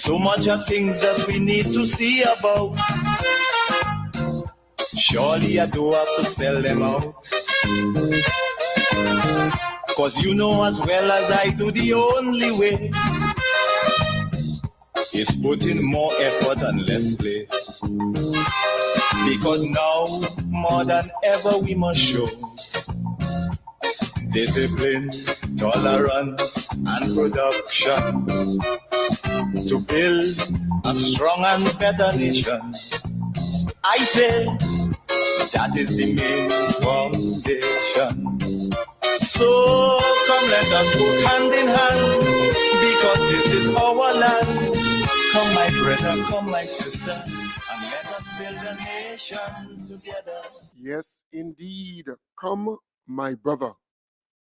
So much of things that we need to see about. Surely I do have to spell them out. Cause you know as well as I do, the only way is put in more effort and less play. Because now, more than ever, we must show discipline, tolerance, and production to build a strong and better nation. I say that is the main foundation. So come, let us go hand in hand, because this is our land. Come, my brother, come, my sister, and let us build a nation together. Yes, indeed. Come, my brother.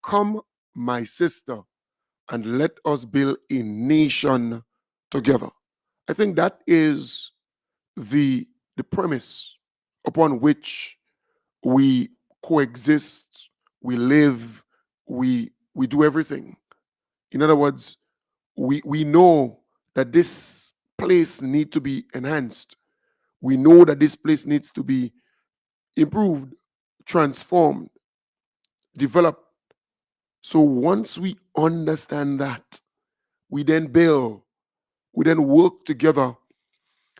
Come, my sister, and let us build a nation together. I think that is the premise upon which we coexist, we live, we do everything. In other words, we know that this place needs to be enhanced. We know that this place needs to be improved, transformed, developed. So once we understand that, we then build, we then work together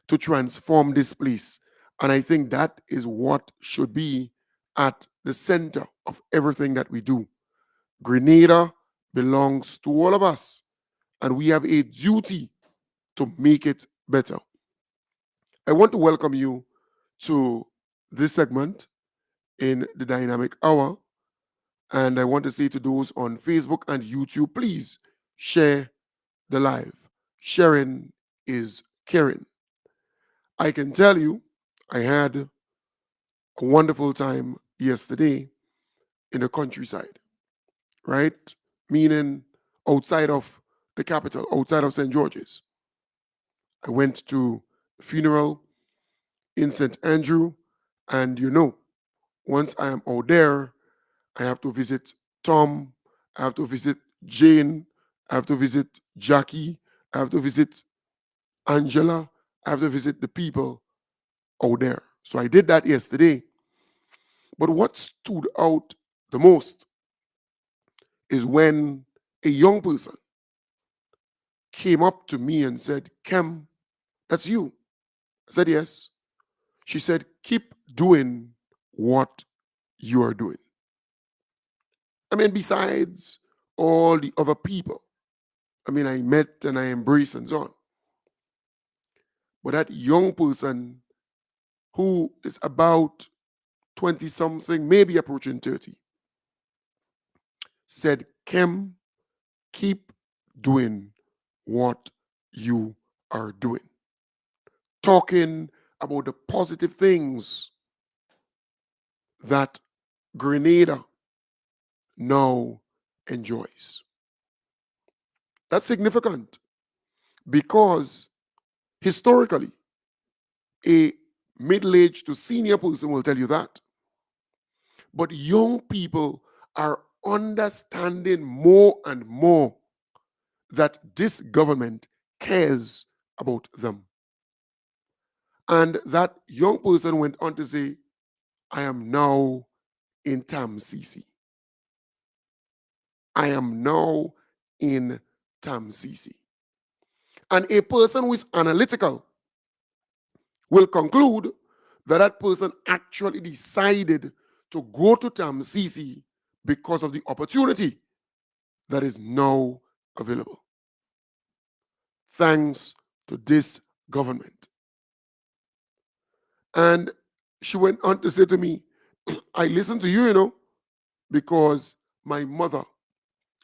to transform this place. And I think that is what should be at the center of everything that we do. Grenada belongs to all of us, and we have a duty to make it better. I want to welcome you to this segment in the Dynamic Hour. And I want to say to those on Facebook and YouTube, please share the live. Sharing is caring. I can tell you, I had a wonderful time yesterday in the countryside, right? Meaning outside of the capital, outside of St. George's. I went to a funeral in St. Andrew, and once I am out there, I have to visit Tom, I have to visit Jane, I have to visit Jackie, I have to visit Angela, I have to visit the people out there. So I did that yesterday. But what stood out the most is when a young person came up to me and said, "Kem, that's you." I said, "Yes." She said, "Keep doing what you are doing." I mean, besides all the other people, I met and I embraced and so on. But that young person who is about 20 something, maybe approaching 30, said, "Kem, keep doing what you are doing." Talking about the positive things that Grenada now enjoys. That's significant because historically, a middle-aged to senior person will tell you that. But young people are understanding more and more that this government cares about them. And that young person went on to say, "I am now in Tamsisi. I am now in Tamsisi." And a person who is analytical will conclude that that person actually decided to go to Tamsisi because of the opportunity that is now available. Thanks to this government. And she went on to say to me, "I listen to you, because my mother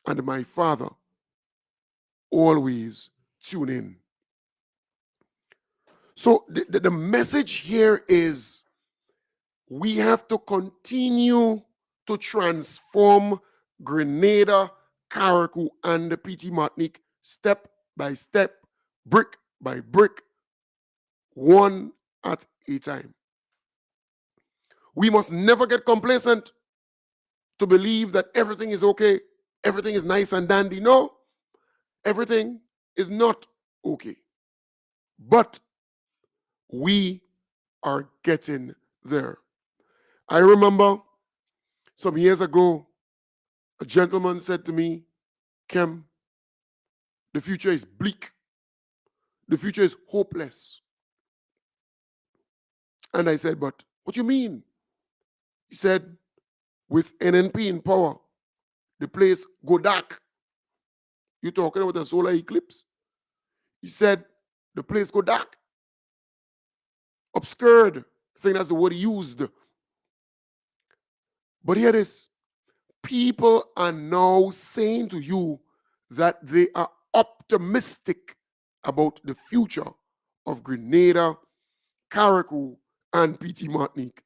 and my father always tune in." So the message here is we have to continue to transform Grenada, Carriacou, and the PT Martinique step by step, brick by brick, one at a time. We must never get complacent to believe that everything is okay, everything is nice and dandy. No, everything is not okay. But we are getting there. I remember some years ago, a gentleman said to me, Kim, the future is bleak. The future is hopeless. And I said, but what do you mean? He said, with NNP in power, the place go dark. You talking about a solar eclipse? He said, the place go dark. Obscured. I think that's the word he used. But here it is. People are now saying to you that they are optimistic about the future of Grenada, Carriacou, and PT Martinique.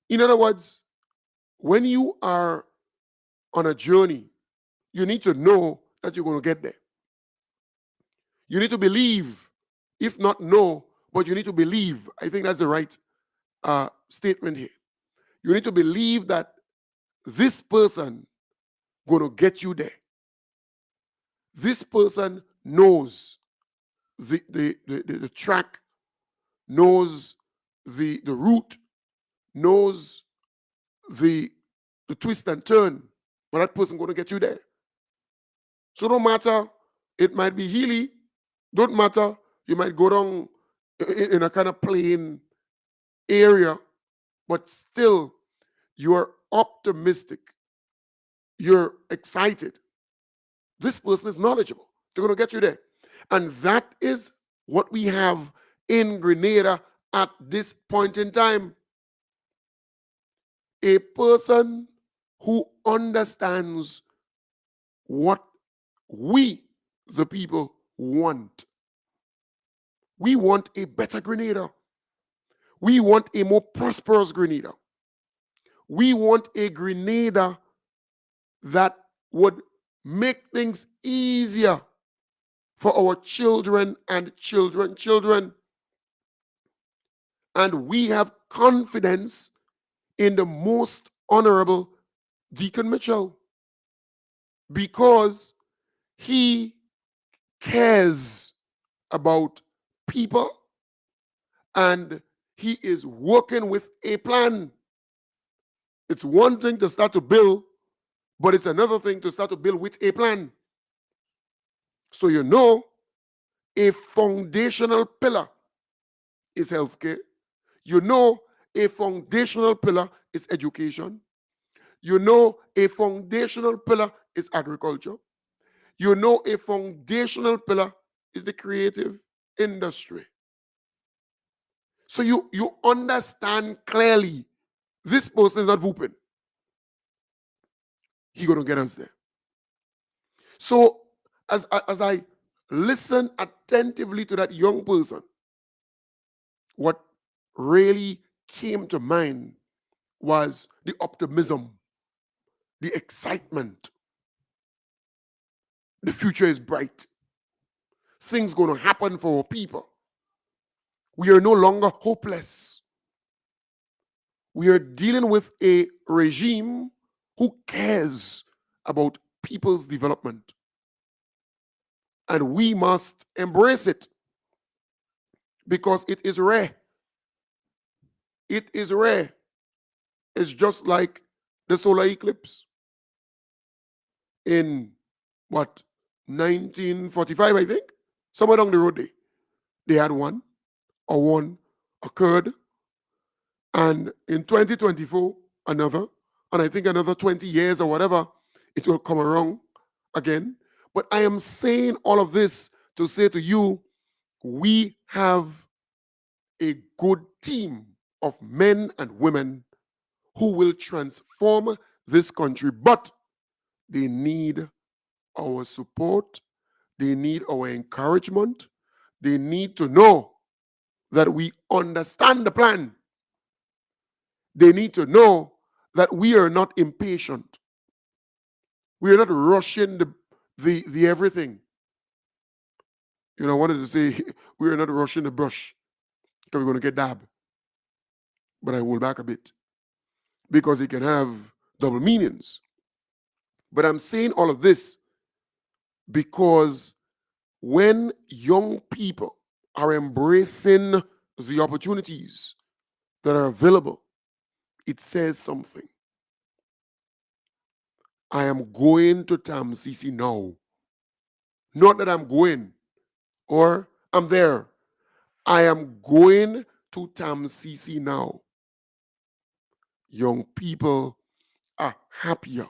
In other words, when you are on a journey, you need to know that you're going to get there. You need to believe, if not know, but you need to believe. I think that's the right statement here. You need to believe that this person going to get you there. This person knows the track, knows the route, knows the twist and turn, but that person going to get you there. So no matter, it might be hilly, don't matter, you might go down in a kind of plain area, but still you're optimistic, you're excited. This person is knowledgeable. They're going to get you there. And that is what we have in Grenada at this point in time. A person who understands what we, the people, want. We want a better Grenada. We want a more prosperous Grenada. We want a Grenada that would make things easier for our children and children. And we have confidence in the most honorable Deacon Mitchell because he cares about people and he is working with a plan. It's one thing to start to build, but it's another thing to start to build with a plan. So you know, a foundational pillar is healthcare. You know, a foundational pillar is education. You know, a foundational pillar is agriculture. You know, a foundational pillar is the creative industry. So you understand clearly this person is not whooping. He's going to get us there. So as I listen attentively to that young person, what really came to mind was the optimism, the excitement. The future is bright. Things going to happen for our people. We are no longer hopeless. We are dealing with a regime who cares about people's development. And we must embrace it because it is rare. It is rare. It's just like the solar eclipse in 1945, I think, somewhere down the road they had one, or one occurred, and in 2024 another, and I think another 20 years or whatever it will come around again. But I am saying all of this to say to you, we have a good team of men and women who will transform this country, but they need our support, they need our encouragement, they need to know that we understand the plan. They need to know that we are not impatient. We are not rushing the everything. You know, I wanted to say we are not rushing the brush because we're going to get dabbed. But I hold back a bit because it can have double meanings. But I'm saying all of this because When young people are embracing the opportunities that are available, it says something. I am going to TAMCC now. Not that I'm going or I'm there. I am going to TAMCC now. Young people are happier.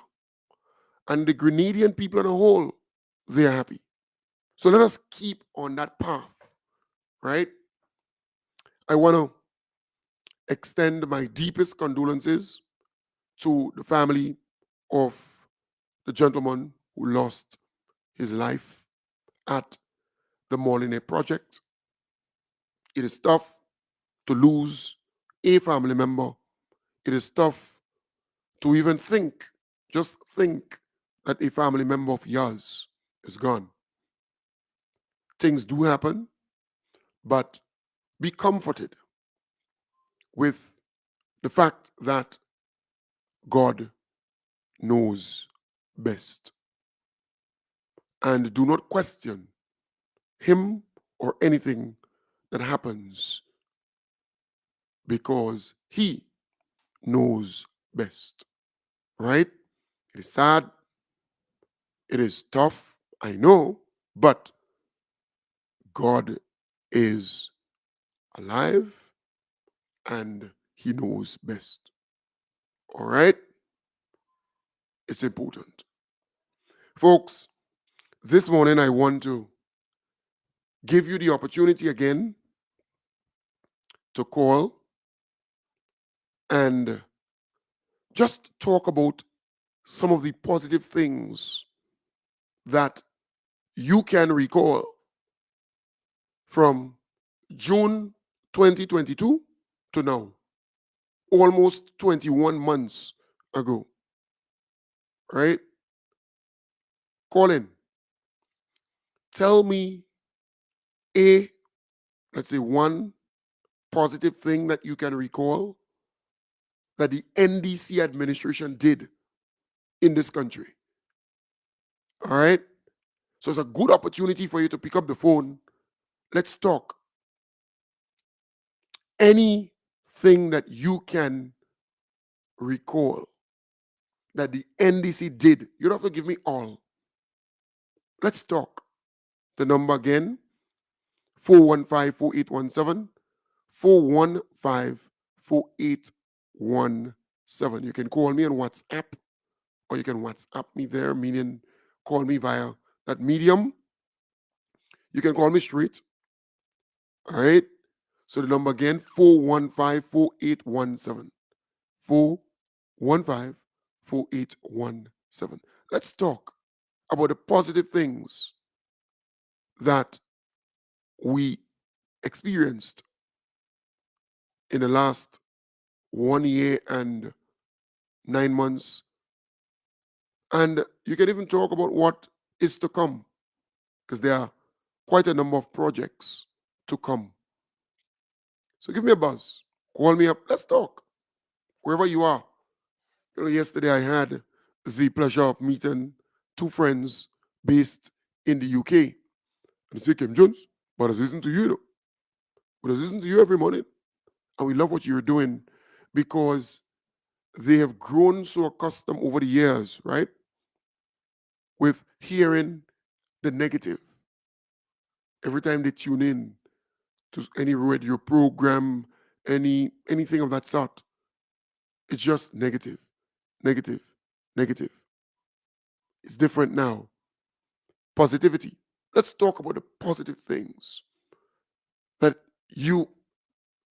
And the Grenadian people on the whole, they are happy. So let us keep on that path, right? I want to extend my deepest condolences to the family of the gentleman who lost his life at the Molineux project. It is tough to lose a family member. It is tough to even think, just think that a family member of yours is gone. Things do happen, but be comforted with the fact that God knows best. And do not question him or anything that happens because he knows best. Right? It is sad. It is tough. I know. But God is alive and he knows best. All right? It's important. Folks, this morning I want to give you the opportunity again to call and just talk about some of the positive things that you can recall from June 2022 to now, almost 21 months ago, right? Call in. Tell me let's say one positive thing that you can recall that the NDC administration did in this country. All right? So it's a good opportunity for you to pick up the phone. Let's talk. Anything that you can recall that the NDC did, you don't have to give me all. Let's talk. The number again, 415-4817, 415-4817. You can call me on WhatsApp or you can WhatsApp me there, meaning call me via that medium. You can call me straight. All right? So the number again, 415-4817. 415-4817. Let's talk about the positive things that we experienced in the last 1 year and 9 months. And you can even talk about what is to come, because there are quite a number of projects to come. So give me a buzz. Call me up. Let's talk. Wherever you are. Yesterday I had the pleasure of meeting two friends based in the UK. And they say, Kim Jones, but I listen to you, though. But I listen to you every morning. And we love what you're doing because they have grown so accustomed over the years, right? With hearing the negative. Every time they tune in to any radio program, anything of that sort, it's just negative, negative, negative. It's different now. Positivity. Let's talk about the positive things that you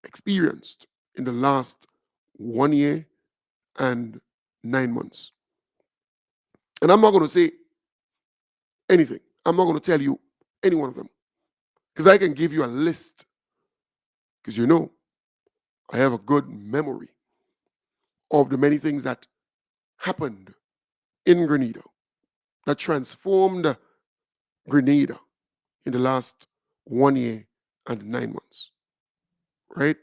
experienced in the last 1 year and 9 months. And I'm not going to say anything. I'm not going to tell you any one of them because I can give you a list because I have a good memory of the many things that happened in Grenada that transformed Grenada in the last 1 year and 9 months. Right?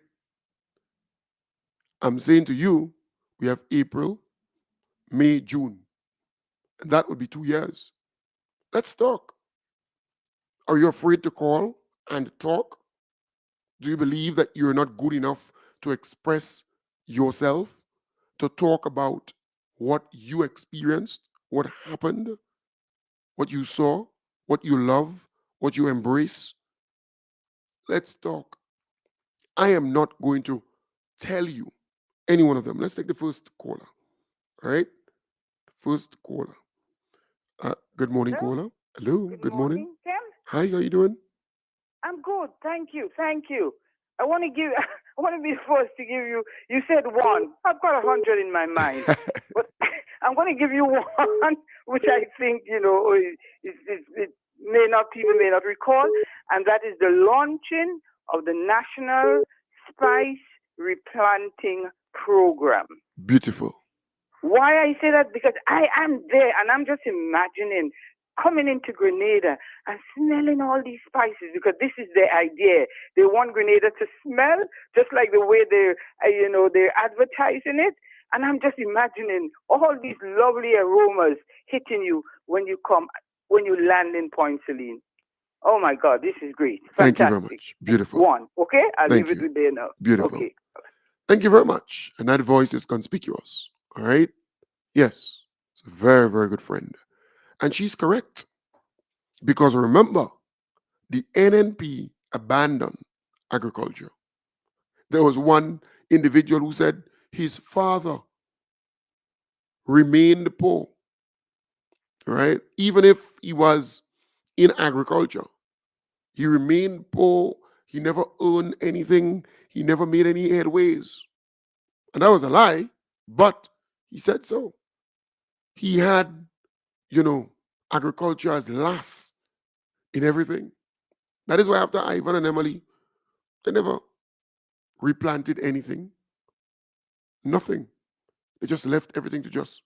I'm saying to you, we have April, May, June, and that would be 2 years. Let's talk. Are you afraid to call and talk? Do you believe that you're not good enough to express yourself, to talk about what you experienced, what happened, what you saw, what you love, what you embrace? Let's talk. I am not going to tell you any one of them. Let's take the first caller. All right? First caller. Good morning, Hello. caller. Hello. Good Good morning. morning, Tim. Hi, how you doing? I'm good. Thank you. Thank you. I want to give. I want to be first to give you. You said one. I've got 100 in my mind, but I'm going to give you one, which I think it may not people may not recall, and that is the launching of the National Spice Replanting Program. Beautiful. Why I say that? Because I am there and I'm just imagining coming into Grenada and smelling all these spices because this is their idea. They want Grenada to smell just like the way they're advertising it. And I'm just imagining all these lovely aromas hitting you when you land in Point Celine. Oh my God, this is great. Thank you very Fantastic. much. Beautiful. One, okay? I'll Thank leave it you. with there now. Beautiful. Okay. Thank you very much. And that voice is conspicuous. All right? Yes. It's a very, very good friend. And she's correct. Because remember, the NNP abandoned agriculture. There was one individual who said his father remained poor, right? Even if he was in agriculture, he remained poor. He never earned anything. He never made any headways. And that was a lie, but he said so. He had, you know, agriculture as last in everything. That is why after Ivan and Emily, they never replanted anything, nothing. They just left everything to just.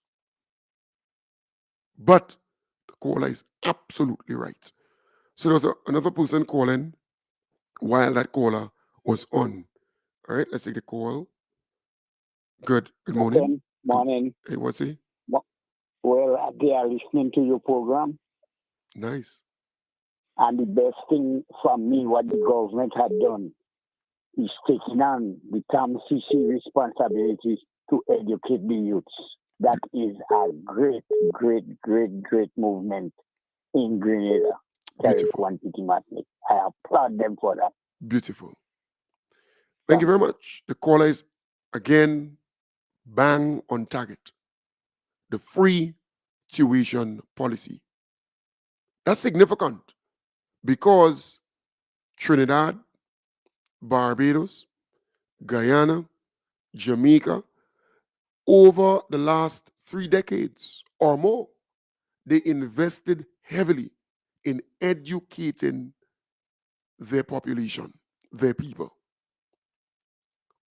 But the caller is absolutely right. So there was another person calling while that caller was on. All right, let's take the call. Good. Good morning. Welcome. Morning. Hey, what's he? Well, they are listening to your program, Nice. and the best thing for me, what the government had done, is taking on the CC responsibilities to educate the youths. That is a great, great, great, great movement in Grenada. Beautiful. I applaud them for that. Beautiful. Thank you very much. The caller is again bang on target. The free tuition policy. That's significant because Trinidad, Barbados, Guyana, Jamaica, over the last 3 decades or more, they invested heavily in educating their population, their people,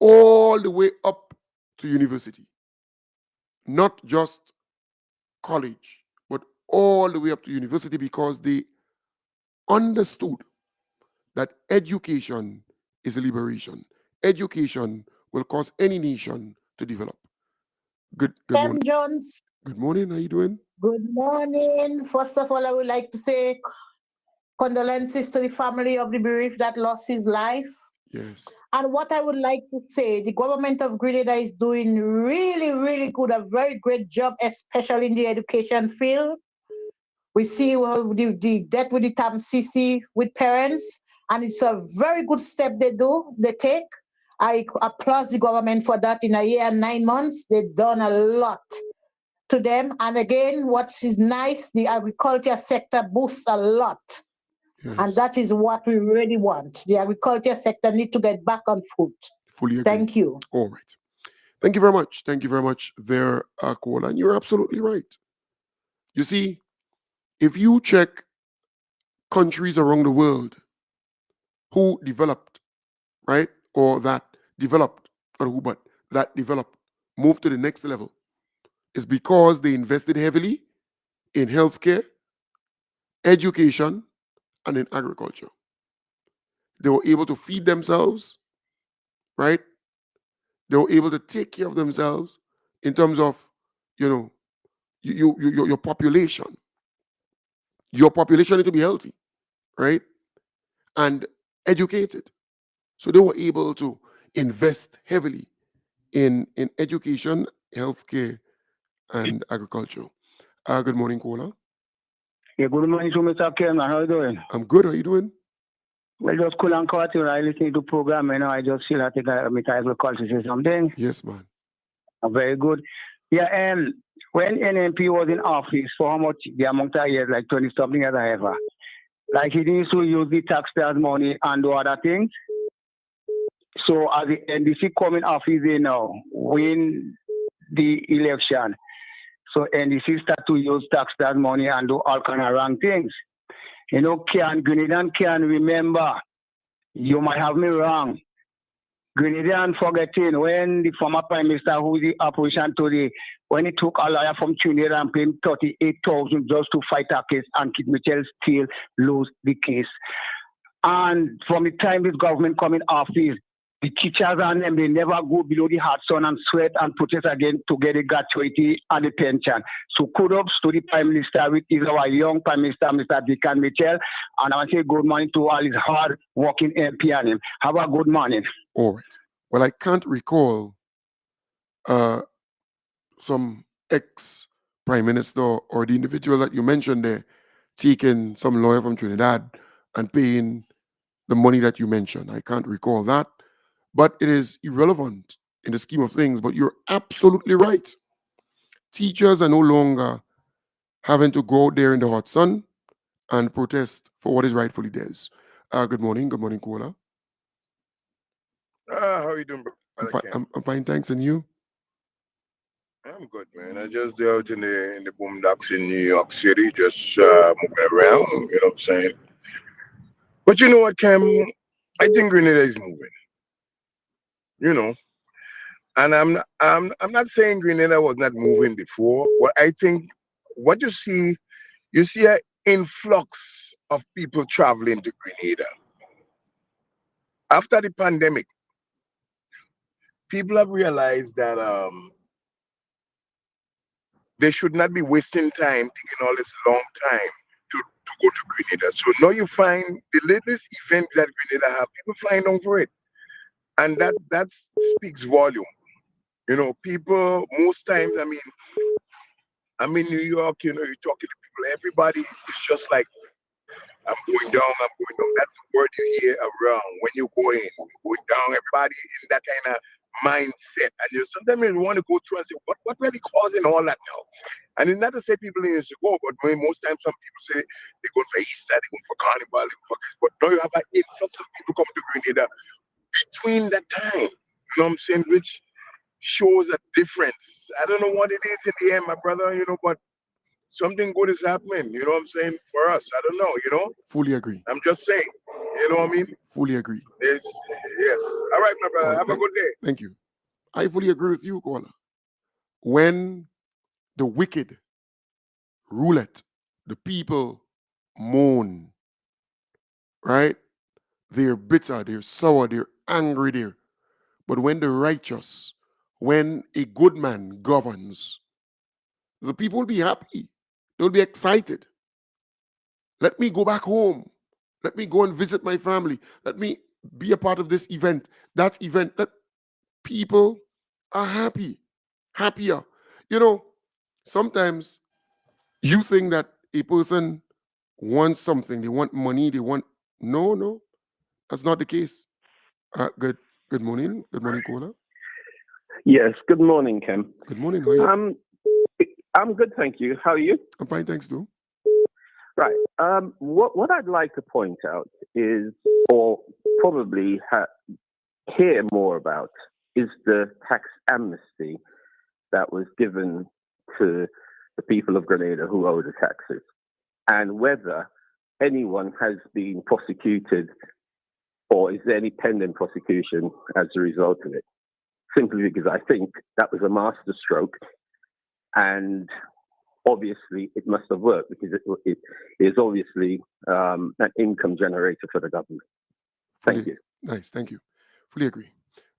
all the way up to university. Not just college, but all the way up to university because they understood that education is a liberation. Education will cause any nation to develop. Good morning. Jones, Good morning. How you doing? good morning. First of all, I would like to say condolences to the family of the bereaved that lost his life. Yes. And what I would like to say, the government of Grenada is doing really, really good, a very great job, especially in the education field. We see the death with the CC with parents, and it's a very good step they take. I applaud the government for that. In a year and 9 months, they've done a lot to them. And again, what is nice, the agriculture sector boosts a lot. Yes. And that is what we really want. The agriculture sector need to get back on foot. Fully agree. Thank you. All right. Thank you very much. Thank you very much there, Kola. And you're absolutely right. You see, if you check countries around the world who developed, right, or that developed, or who, but that developed, moved to the next level, is because they invested heavily in healthcare, education, and in agriculture. They were able to feed themselves, right? They were able to take care of themselves in terms of, your population. Your population need to be healthy, right? And educated. So they were able to invest heavily in education, healthcare, and agriculture. Good morning, caller. Yeah, good morning to Mr. Ken. How are you doing? I'm good. How are you doing? Well, just cool and quiet. I listen to the program, I just feel I think I will call to say something. Yes, man. Very good. Yeah, when NMP was in office, for how much the amount of years, like 20 something as I ever, like he needs to use the taxpayers' money and do other things. So as the NDC come in office, they now win the election. So NDC start to use taxpayers' money and do all kind of wrong things. Grenadian can remember, you might have me wrong. Grenadian forgetting when the former Prime Minister, who is the opposition today, when he took a lawyer from Trinidad and paid 38,000 just to fight a case, and Kid Mitchell still lose the case. And from the time this government come in office, the teachers and them, they never go below the hard sun and sweat and protest again to get the gratuity and the pension. So kudos to the Prime Minister, which is our young Prime Minister, Mr. Deacon Mitchell. And I want to say good morning to all his hard working MP and him. Have a good morning. All right. Well, I can't recall some ex-prime minister or the individual that you mentioned there taking some lawyer from Trinidad and paying the money that you mentioned. I can't recall that, but it is irrelevant in the scheme of things. But you're absolutely right. Teachers are no longer having to go out there in the hot sun and protest for what is rightfully theirs. Good morning, caller. How are you doing, brother? I'm fine, thanks. And you? I'm good, man. I just out in the boondocks in New York City, just moving around. You know what I'm saying? But you know what, Cam? I think Grenada is moving. You know, and I'm not saying Grenada was not moving before, but I think what you see an influx of people traveling to Grenada after the pandemic. People have realized that they should not be wasting time taking all this long time to go to Grenada. So now you find the latest event that Grenada have, people flying down for it. And that speaks volume. You know, people most times, I'm in New York, you're talking to people, everybody is just like, I'm going down. That's the word you hear around when you're going down, everybody in that kind of mindset. And sometimes you want to go through and say, what really causing all that now? And it's not to say people need to go, but most times some people say they're going for Easter, they're going for Carnival, they're going for this. But now you have an influx of people coming to Grenada between that time. You know what I'm saying? Which shows a difference. I don't know what it is in the end, my brother, but something good is happening. You know what I'm saying? For us, I don't know, Fully agree. I'm just saying. You know what I mean? Fully agree. Yes. All right, my brother. Have a good day. Thank you. I fully agree with you, caller. When the wicked rule it, the people moan, right? They're bitter, they're sour, they're angry there. But when the righteous, when a good man governs, the people will be happy. They'll be excited. Let me go back home. Let me go and visit my family. Let me be a part of this event, that event. That people are happier. Sometimes you think that a person wants something, they want money, no, that's not the case. Good morning, caller. Yes, good morning, Ken. Good morning, how are you? I'm good, thank you. How are you? I'm fine, thanks, too. Right. What I'd like to point out is, or probably hear more about, is the tax amnesty that was given to the people of Grenada who owe the taxes, and whether anyone has been prosecuted or is there any pending prosecution as a result of it. Simply because I think that was a masterstroke, and obviously it must have worked because it is obviously an income generator for the government. Thank you. Nice, thank you. Fully agree.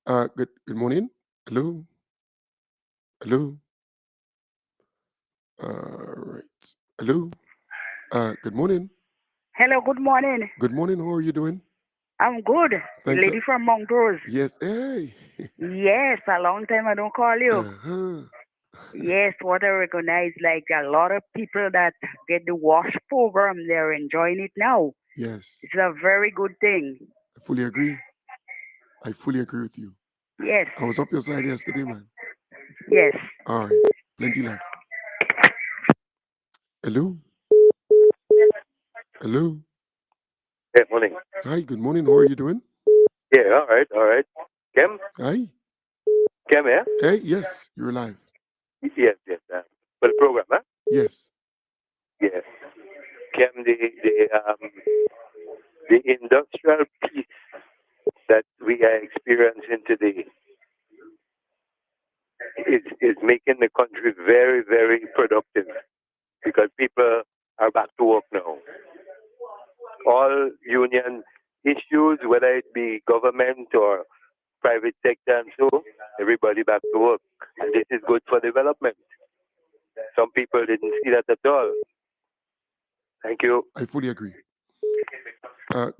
Good morning. Hello. Right. Hello. Good morning. Hello, good morning. Good morning. How are you doing? I'm good. Thanks. Lady from Mount Rose. Yes. Hey. Yes, a long time I don't call you. Uh-huh. Yes, what I recognize, like a lot of people that get the WASH program, they're enjoying it now. Yes. It's a very good thing. I fully agree. I fully agree with you. Yes, I was up your side yesterday, man. yes. All right. Plenty love. Hello. Hello. Yeah, morning. Hi. Good morning. How are you doing? Yeah, all right. Kem? Hi. Kem, yeah? Hey. Yes. You're alive. Yes. For the program, huh? Yes. Yes. Kem, the industrial peace that we are experiencing today is making the country very, very productive because people are back to work now. All union issues, whether it be government or private sector and so, everybody back to work. And this is good for development. Some people didn't see that at all. Thank you. I fully agree.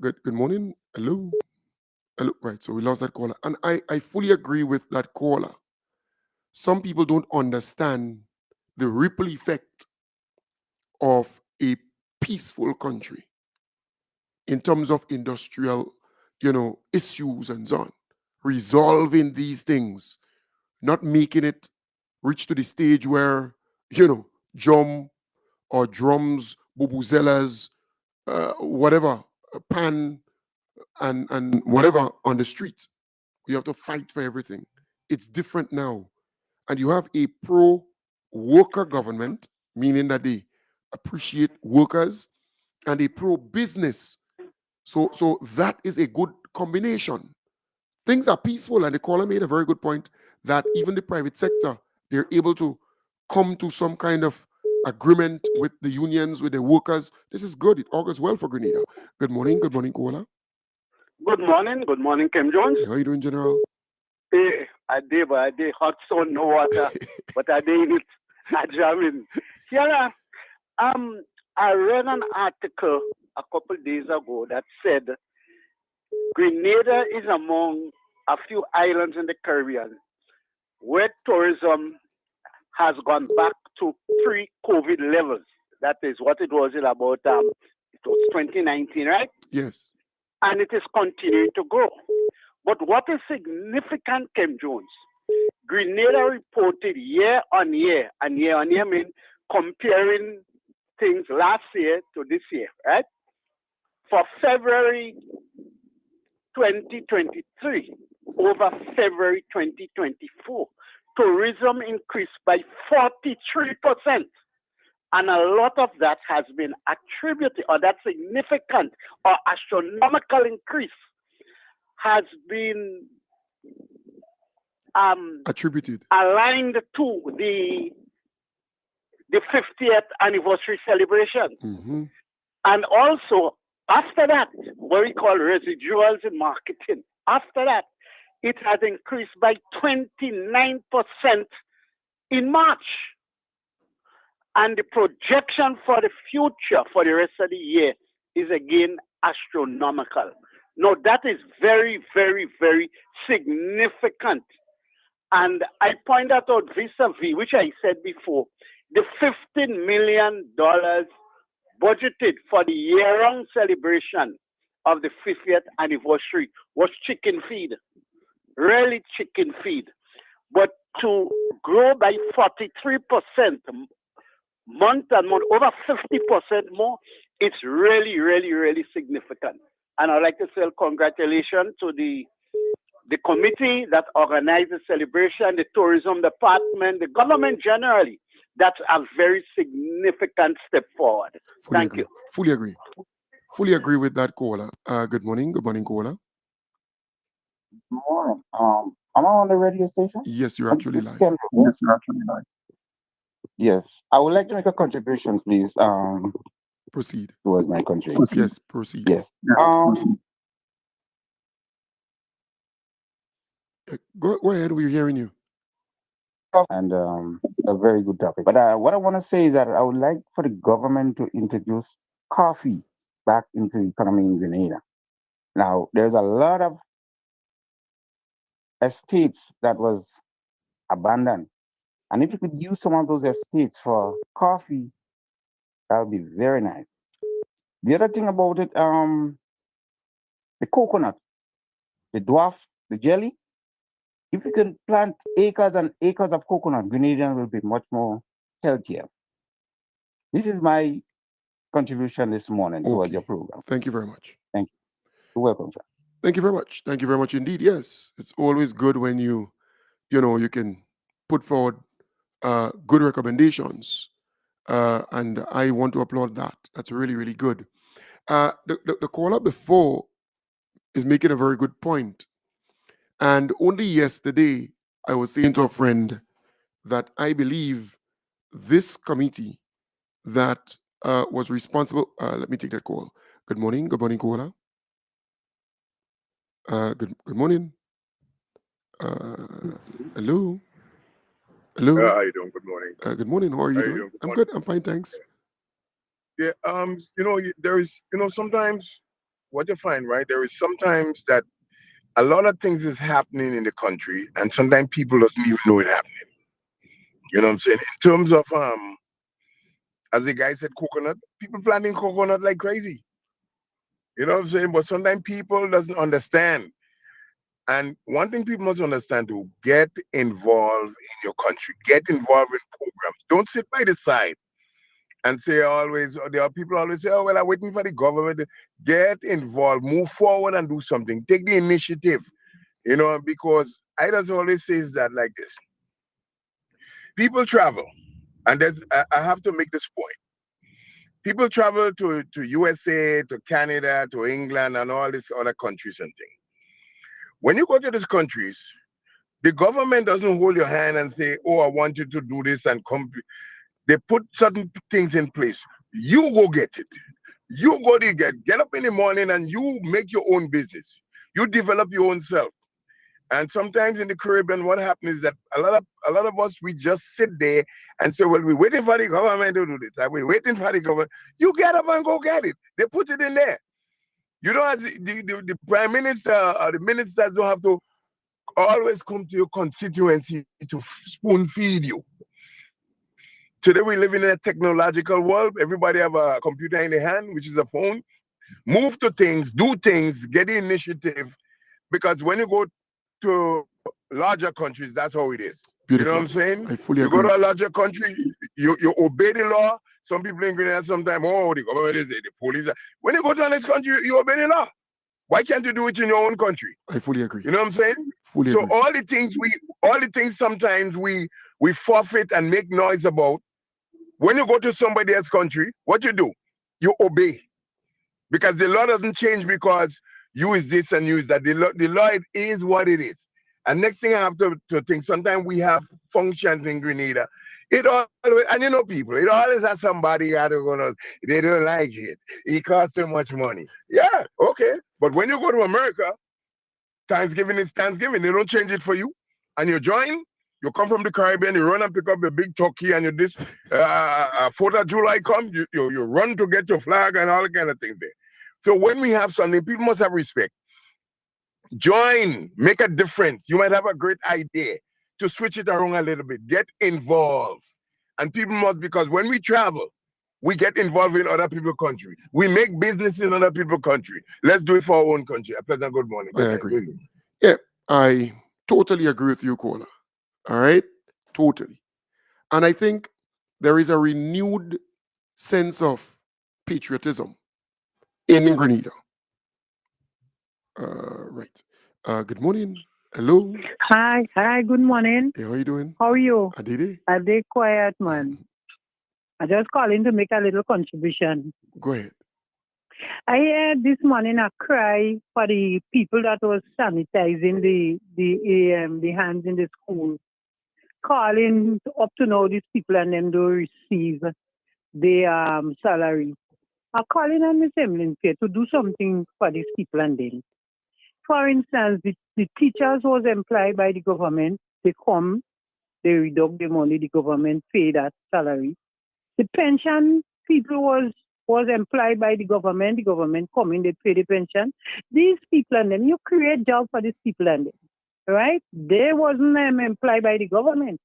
Good morning. Hello. Hello. Right. So we lost that caller. And I fully agree with that caller. Some people don't understand the ripple effect of a peaceful country in terms of industrial, issues and so on. Resolving these things, not making it reach to the stage where, drum or drums, bubuzelas, whatever, pan and whatever on the street. You have to fight for everything. It's different now. And you have a pro-worker government, meaning that they appreciate workers, and a pro-business. So that is a good combination. Things are peaceful, and the caller made a very good point that even the private sector, they're able to come to some kind of agreement with the unions, with the workers. This is good. It augurs well for Grenada. Good morning, caller. Good morning, Kim Jones. How are you doing, General? Hey, I did hot sun, no water, but I did it. I jamming. Yeah, I read an article a couple days ago that said Grenada is among a few islands in the Caribbean where tourism has gone back to pre-COVID levels. That is what it was in about it was 2019, right? Yes. And it is continuing to grow. But what is significant, Kim Jones? Grenada reported year on year, and year on year mean comparing things last year to this year, right? For February 2023 over February 2024, tourism increased by 43%. And a lot of that has been attributed, or that significant or astronomical increase has been attributed, aligned to the 50th anniversary celebration. Mm-hmm. And also, after that, what we call residuals in marketing, after that, it has increased by 29% in March. And the projection for the future, for the rest of the year, is again astronomical. Now, that is very, very, very significant. And I point that out vis-a-vis, which I said before, the $15 million budgeted for the year-round celebration of the 50th anniversary was chicken feed, really chicken feed. But to grow by 43% month and month, over 50% more, it's really, really, really significant. And I'd like to say congratulations to the committee that organized the celebration, the tourism department, the government generally. That's a very significant step forward. Thank you. Fully agree. Fully agree with that caller. Good morning, caller. Good morning. Am I on the radio station? Yes, you're actually live. Yes, you're actually live. Yes, I would like to make a contribution, please. Proceed. Towards my country. Proceed. Yes, proceed. Yes. Go ahead. We're hearing you. And a very good topic. But what I want to say is that I would like for the government to introduce coffee back into the economy in Grenada. Now, there's a lot of estates that was abandoned. And if you could use some of those estates for coffee, that would be very nice. The other thing about it, the coconut, the dwarf, the jelly, if you can plant acres and acres of coconut, Grenadians will be much more healthier. This is my contribution this morning towards your program. Thank you very much. Thank you. You're welcome, sir. Thank you very much. Thank you very much indeed. Yes, it's always good when you can put forward good recommendations. And I want to applaud that. That's really, really good. The caller before is making a very good point. And only yesterday, I was saying to a friend that I believe this committee that was responsible. Let me take that call. Good morning, caller. Good morning. Hello. How you doing? Good morning. Good morning. How are you doing? I'm good. I'm fine, thanks. Yeah. There is, sometimes what you find, right? There is sometimes that a lot of things is happening in the country, and sometimes people doesn't even know it happening. You know what I'm saying? In terms of as the guy said, coconut, people planting coconut like crazy. You know what I'm saying? But sometimes people doesn't understand. And one thing people must understand to get involved in your country, get involved in programs. Don't sit by the side and say always, there are people always say, oh, well, I'm waiting for the government. Get involved, move forward and do something. Take the initiative, because I just always says that like this. People travel, and I have to make this point. People travel to USA, to Canada, to England, and all these other countries and things. When you go to these countries, the government doesn't hold your hand and say, oh, I want you to do this and come. They put certain things in place. You go get it. You go to get up in the morning and you make your own business. You develop your own self. And sometimes in the Caribbean, what happens is that a lot of us, we just sit there and say, well, we're waiting for the government to do this. We're waiting for the government. You get up and go get it. They put it in there. You don't have the prime minister or the ministers don't have to always come to your constituency to spoon feed you. Today we live in a technological world. Everybody have a computer in their hand, which is a phone. Move to things, do things, get the initiative. Because when you go to larger countries, that's how it is. Beautiful. You know what I'm saying? I fully agree. Go to a larger country, you obey the law. Some people in Grenada sometimes, the government is the police. When you go to this country, you obey the law. Why can't you do it in your own country? I fully agree. You know what I'm saying? Fully agree. All the things sometimes we forfeit and make noise about. When you go to somebody else's country, what you do? You obey. Because the law doesn't change because you is this and you is that. The law is what it is. And next thing I have to think, sometimes we have functions in Grenada. It always, and people, it always has somebody out of us, they don't like it. It costs so much money. Yeah, okay. But when you go to America, Thanksgiving is Thanksgiving. They don't change it for you. And you join, you come from the Caribbean, you run and pick up a big turkey, and you this 4th of July comes, you run to get your flag and all kind of things there. So when we have something, people must have respect. Join, make a difference. You might have a great idea to switch it around a little bit. Get involved. And people must, because when we travel, we get involved in other people's country. We make business in other people's country. Let's do it for our own country. A pleasant good morning. I agree. Yeah, I totally agree with you, caller. All right? Totally. And I think there is a renewed sense of patriotism in Grenada. Right. Good morning. Hello. Hi, good morning. Hey, how are you doing? How are you? Adede? A day quiet, man. I just calling to make a little contribution. Go ahead. I heard this morning a cry for the people that was sanitizing the hands in the school, calling up to know these people and them to receive their salary. I'm calling on Ms. Emlyn here to do something for these people and them. For instance, the teachers was employed by the government. They come, they reduct the money, the government pay that salary. The pension people was was employed by the government come in, they pay the pension. These people and them, you create jobs for these people and them, right? They wasn't employed by the government.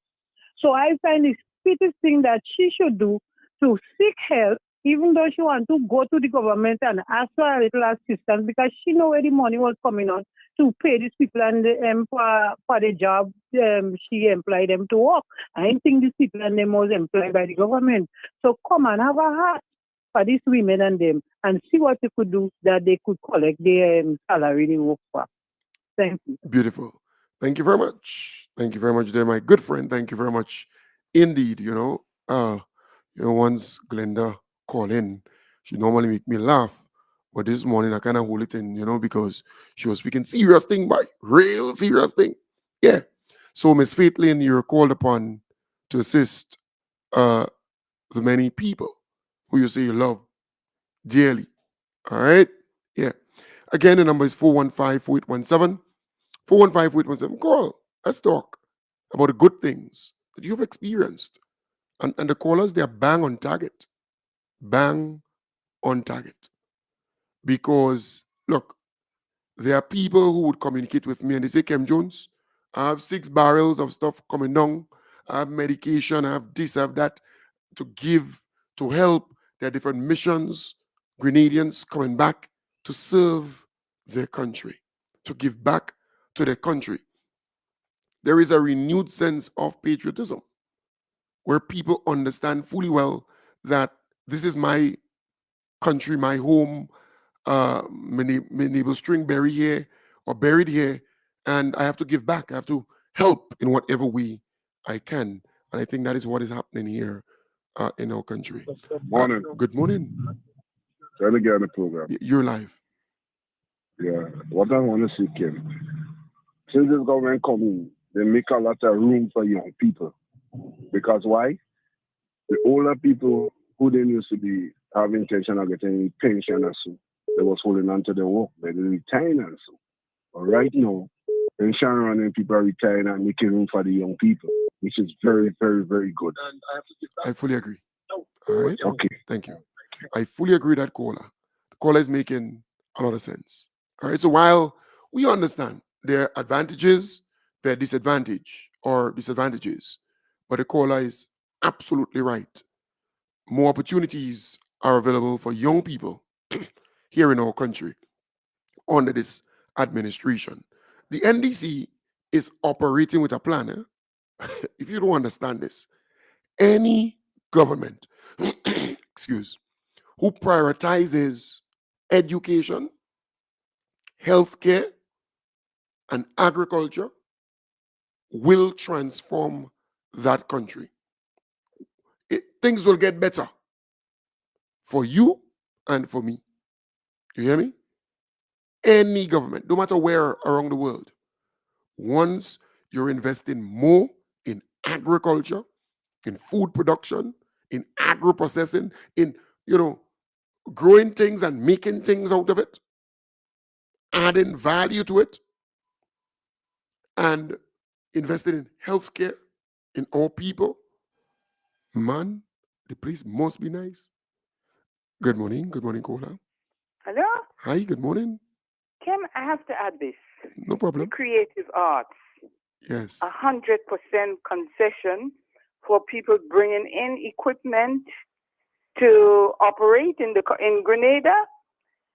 So I find the sweetest thing that she should do to seek help, even though she want to go to the government and ask for a little assistance, because she know where the money was coming on to pay these people and for the job she employed them to work. I think these people and them was employed by the government. So come and have a heart for these women and them and see what they could do that they could collect their salary they work for. Thank you. Beautiful. Thank you very much. Thank you very much, there, my good friend. Thank you very much indeed. Once Glenda call in, she normally make me laugh. But this morning I kind of hold it in, because she was speaking serious thing, by real serious thing. Yeah. So Miss Faitlin, you're called upon to assist the many people who you say you love dearly. All right? Yeah. Again, the number is 415-4817. 415-4817. Call. Let's talk about the good things that you've experienced. And the callers, they're bang on target. Bang on target. Because, look, there are people who would communicate with me and they say, Kem Jones, I have 6 barrels of stuff coming down. I have medication, I have this, I have that to give, to help. There are different missions, Grenadians coming back to serve their country, to give back to their country. There is a renewed sense of patriotism where people understand fully well that this is my country, my home, my neighbor string buried here or buried here, and I have to give back. I have to help in whatever way I can. And I think that is what is happening here in our country. Morning. Good morning. Trying to get on the program. You're live. Yeah. What I want to say, Kim, since this government coming, they make a lot of room for young people. Because why? The older people who didn't used to be have intention of getting pension or so, they was holding on to their work, they didn't retire and so. But right now, pension running people are retiring and making room for the young people, which is very, very, very good. I fully agree. All right. Okay. Thank you. I fully agree with that caller. The caller is making a lot of sense. All right. So while we understand there are advantages, there are disadvantages, but the caller is absolutely right. More opportunities are available for young people here in our country under this administration. The NDC is operating with a plan. If you don't understand this, any government, who prioritizes education, healthcare, and agriculture will transform that country. Things will get better for you and for me. You hear me? Any government, no matter where around the world, once you're investing more in agriculture, in food production, in agro processing, in growing things and making things out of it, adding value to it, and investing in healthcare, in all people, man, the place must be nice. Good morning, Kola. Hello? Hi, good morning. Kim, I have to add this. No The problem. creative arts, Yes. 100% concession for people bringing in equipment to operate in Grenada,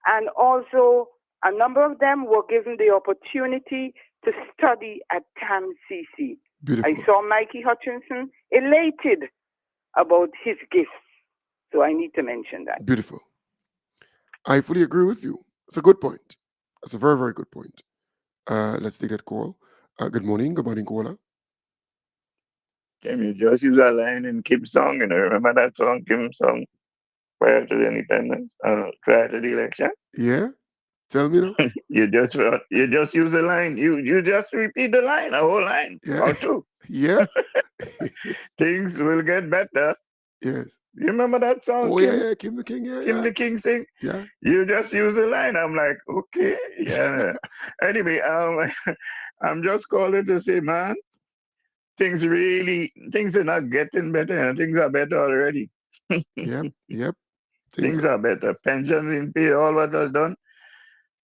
and also a number of them were given the opportunity to study at TAMCC. Beautiful. I saw Mikey Hutchinson elated about his gifts, so I need to mention that. Beautiful. I fully agree with you. It's a good point. That's a very, very good point. Let's take that call. Good morning, Kola. Can you just use a line in Kim's song? Remember that song, Kim's song, prior to the independence, prior to the election? Yeah? Tell me now. You just use the line. You just repeat the line, a whole line, Yeah. or two. Yeah? Things will get better. Yes. You remember that song, Oh, Kim? yeah, Kim the King, yeah. Kim yeah. the King sing. Yeah. You just use the line. I'm like, okay, yeah. Anyway, I'm just calling to say, man, things are not getting better, and things are better already. Yep. Things are better. Pensions being paid, all what was done.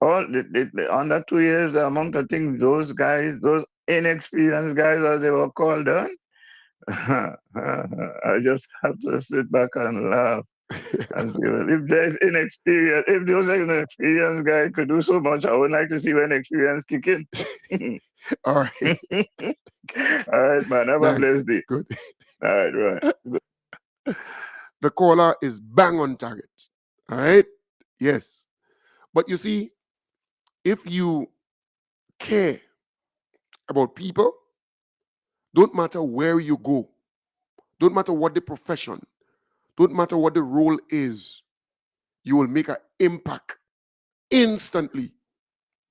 All under 2 years, the amount of things those guys, those inexperienced guys, as they were called, done. I just have to sit back and laugh. And say, well, if there's inexperience, if those inexperienced guys could do so much, I would like to see when experience kick in. All right. All right, man. Have a Nice. blessed day. Good. All right, right. The caller is bang on target. All right. Yes. But you see, if you care about people, don't matter where you go, don't matter what the profession, don't matter what the role is, you will make an impact instantly.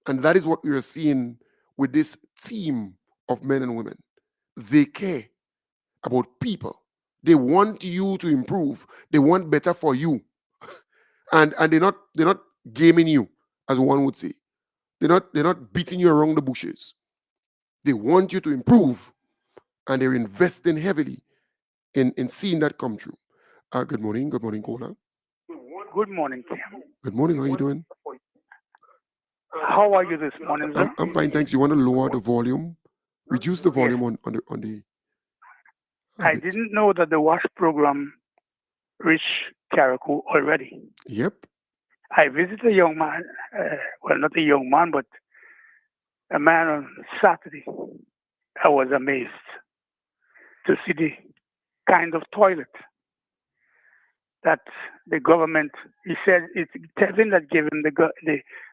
And that is what we are seeing with this team of men and women. They care about people. They want you to improve. They want better for you. And they're not gaming you, as one would say. They're not beating you around the bushes. They want you to improve, and they're investing heavily in seeing that come true. Good morning, caller. Good morning, Tim. Good morning. How are you doing? How are you this morning, sir? I'm fine, thanks. You want to lower the volume, reduce the volume on the. I didn't know that the WASH program reached Carriacou already. Yep. I visited a young man, well, not a young man, but a man on Saturday. I was amazed to see the kind of toilet that the government, he said, it's Tevin that gave him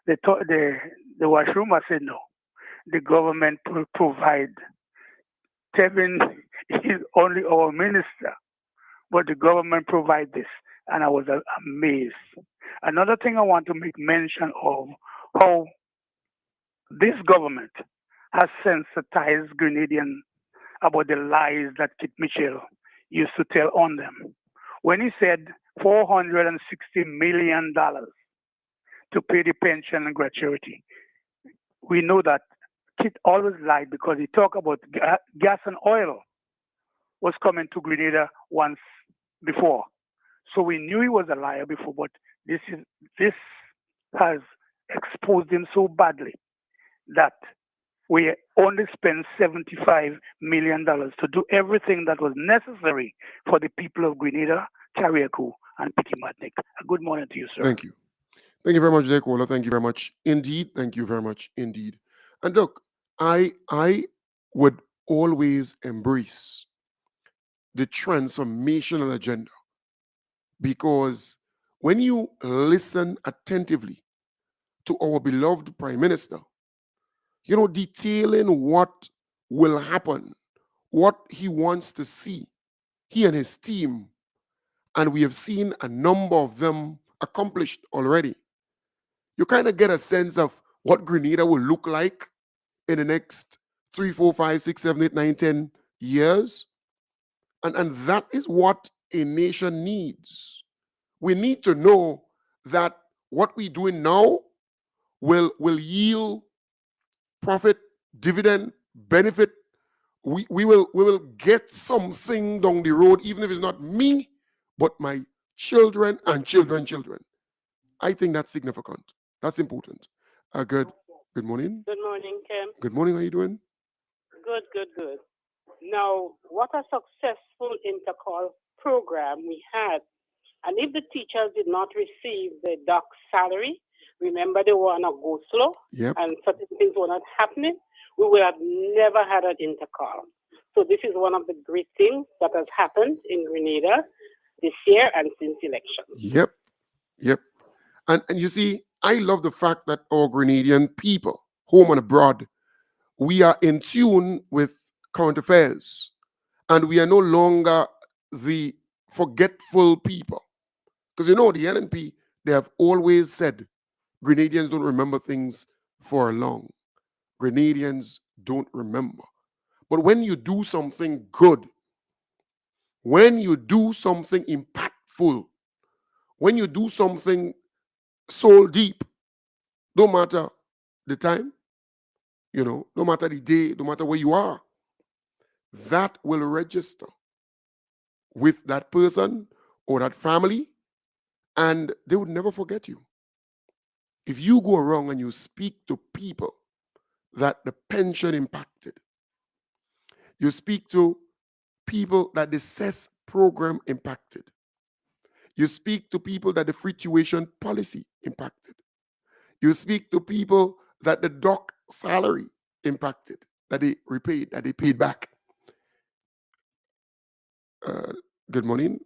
the washroom. I said, no, the government will provide. Tevin is only our minister, but the government provide this. And I was amazed. Another thing I want to make mention of, how this government has sensitized Grenadians about the lies that Kit Mitchell used to tell on them. When he said $460 million to pay the pension and gratuity, we know that Kit always lied, because he talked about gas and oil was coming to Grenada once before. So we knew he was a liar before, but this has exposed him so badly that we only spent $75 million to do everything that was necessary for the people of Grenada, Carriacou, and Petit-Martinique. Good morning to you, sir. Thank you. Thank you very much, Dekola. Thank you very much indeed. Thank you very much indeed. And look, I would always embrace the transformational agenda, because when you listen attentively to our beloved Prime Minister, detailing what will happen, what he wants to see, he and his team, and we have seen a number of them accomplished already, you kind of get a sense of what Grenada will look like in the next 3, 4, 5, 6, 7, 8, 9, 10 years. And that is what a nation needs. We need to know that what we're doing now will yield profit, dividend, benefit. We will get something down the road, even if it's not me, but my children and children. I think that's significant. That's important. Good morning. Good morning, Kim. Good morning. How are you doing? Good. Now, what a successful intercall program we had. And if the teachers did not receive the doc salary, remember they were on a go slow, Yep. and certain things were not happening, we would have never had an intercall. So this is one of the great things that has happened in Grenada this year and since election. Yep. And you see, I love the fact that our Grenadian people, home and abroad, we are in tune with current affairs, and we are no longer the forgetful people. Because the NNP, they have always said Grenadians don't remember things for long. Grenadians don't remember. But when you do something good, when you do something impactful, when you do something soul deep, no matter the time, no matter the day, no matter where you are, that will register with that person or that family, And they would never forget you. If you go around and you speak to people that the pension impacted, you speak to people that the CES program impacted, you speak to people that the free tuition policy impacted, you speak to people that the doc salary impacted, that they repaid, that they paid back. Good morning,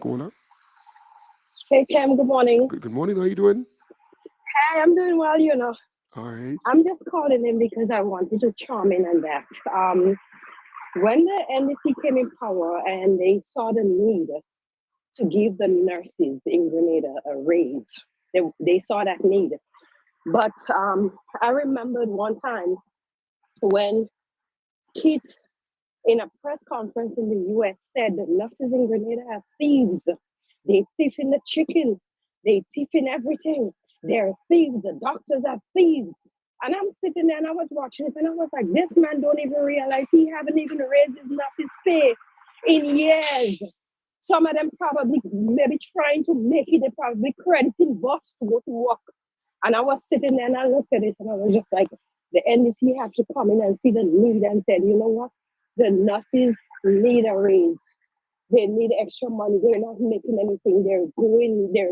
caller. Hey, Cam, good morning. Good morning, how you doing? Hey, I'm doing well, you know. All right. I'm just calling in because I wanted to chime in on that. When the NDC came in power and they saw the need to give the nurses in Grenada a raise, they saw that need. But I remembered one time when Kit, in a press conference in the US, said the nurses in Grenada are thieves. They thief in the chicken. They thief in everything. They're thieves. The doctors are thieves. And I'm sitting there and I was watching it and I was like, this man don't even realize he haven't even raised his nurses' pay in years. Some of them probably maybe trying to make it, they probably crediting bus to go to work. And I was sitting there and I looked at it and I was just like, the NDC have to come in and see the need and said, you know what? The nurses need a raise. They need extra money. They're not making anything. They're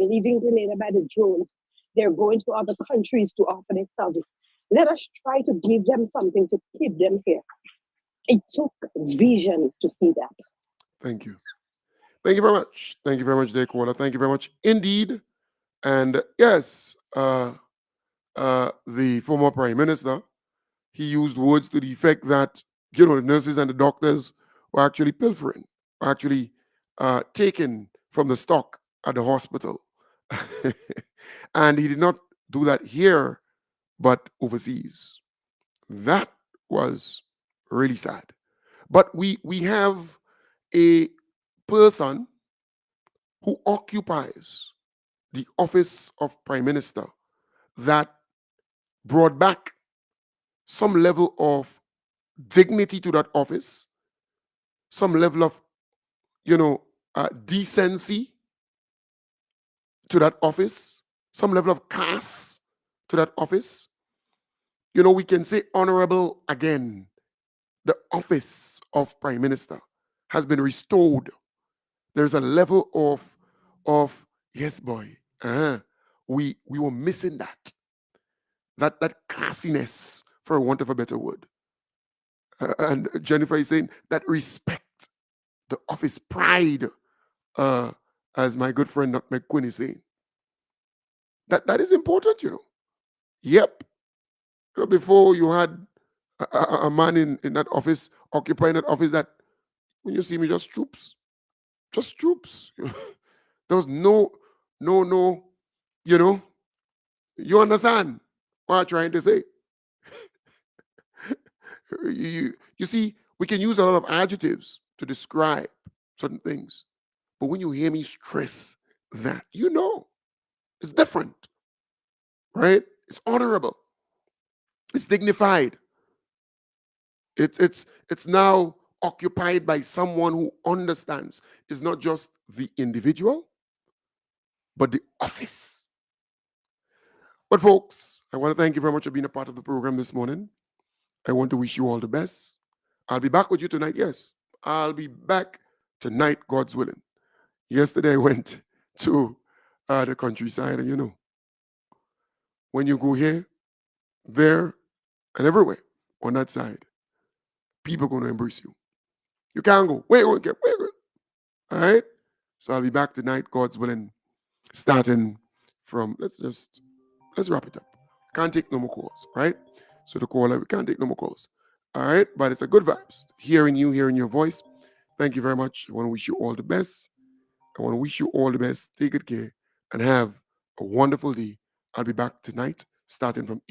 leaving Grenada by the drones. They're going to other countries to offer their service. Let us try to give them something to keep them here. It took vision to see that. Thank you. Thank you very much. Thank you very much, dear caller. Thank you very much indeed. And yes, the former prime minister, he used words to the effect that, the nurses and the doctors were actually pilfering, were actually taken from the stock at the hospital. And he did not do that here, but overseas. That was really sad. But we have a person who occupies the office of prime minister that brought back some level of dignity to that office, some level of, decency to that office, some level of class to that office. We can say honorable again. The office of prime minister has been restored. There's a level of yes, boy. We were missing that classiness, for want of a better word. And Jennifer is saying that respect, the office pride, as my good friend McQuinn is saying. That is important, Yep. Before you had a man in that office, occupying that office, that when you see me, just troops. There was no, you understand what I'm trying to say? You see, we can use a lot of adjectives to describe certain things. But when you hear me stress that, it's different, right? It's honorable. It's dignified. It's now occupied by someone who understands. It's not just the individual, but the office. But folks, I want to thank you very much for being a part of the program this morning. I want to wish you all the best. I'll be back with you tonight. Yes, I'll be back tonight, God's willing. Yesterday I went to the countryside, and when you go here, there, and everywhere on that side, people are going to embrace you. You can't go. Wait. All right? So I'll be back tonight, God's willing, starting from, let's wrap it up. Can't take no more calls, right? So the caller, we can't take no more calls. All right? But it's a good vibes. Hearing your voice. Thank you very much. I want to wish you all the best. Take good care and have a wonderful day. I'll be back tonight, starting from